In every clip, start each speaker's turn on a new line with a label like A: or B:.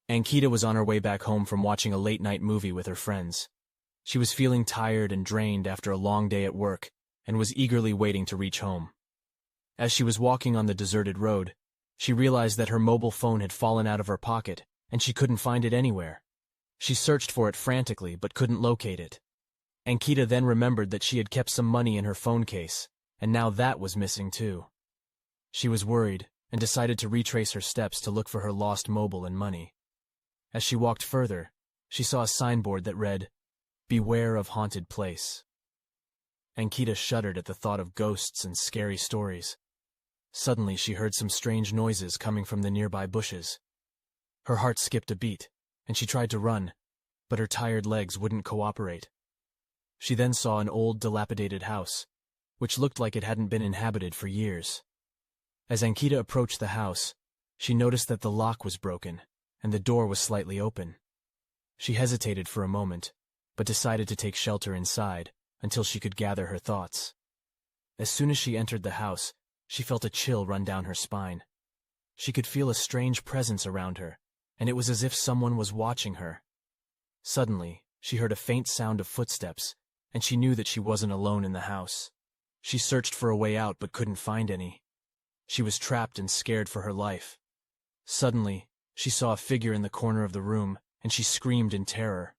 A: Ankita was on her way back home from watching a late-night movie with her friends. She was feeling tired and drained after a long day at work and was eagerly waiting to reach home. As she was walking on the deserted road, she realized that her mobile phone had fallen out of her pocket and she couldn't find it anywhere. She searched for it frantically but couldn't locate it. Ankita then remembered that she had kept some money in her phone case, and now that was missing too. She was worried and decided to retrace her steps to look for her lost mobile and money. As she walked further, she saw a signboard that read, "Beware of haunted place." Ankita shuddered at the thought of ghosts and scary stories. Suddenly she heard some strange noises coming from the nearby bushes. Her heart skipped a beat, and she tried to run, but her tired legs wouldn't cooperate. She then saw an old, dilapidated house, which looked like it hadn't been inhabited for years. As Ankita approached the house, she noticed that the lock was broken, and the door was slightly open. She hesitated for a moment, but decided to take shelter inside until she could gather her thoughts. As soon as she entered the house, she felt a chill run down her spine. She could feel a strange presence around her, and it was as if someone was watching her. Suddenly, she heard a faint sound of footsteps, and she knew that she wasn't alone in the house. She searched for a way out but couldn't find any. She was trapped and scared for her life. Suddenly, she saw a figure in the corner of the room, and she screamed in terror.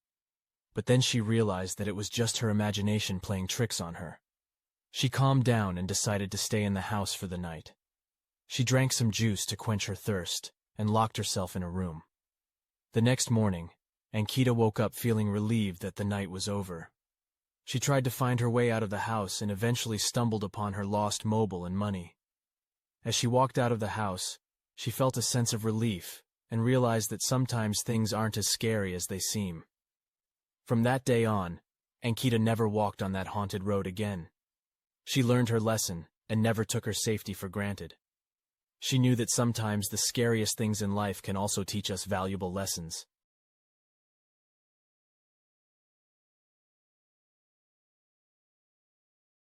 A: But then she realized that it was just her imagination playing tricks on her. She calmed down and decided to stay in the house for the night. She drank some juice to quench her thirst and locked herself in a room. The next morning, Ankita woke up feeling relieved that the night was over. She tried to find her way out of the house and eventually stumbled upon her lost mobile and money. As she walked out of the house, she felt a sense of relief and realized that sometimes things aren't as scary as they seem. From that day on, Ankita never walked on that haunted road again. She learned her lesson and never took her safety for granted. She knew that sometimes the scariest things in life can also teach us valuable lessons.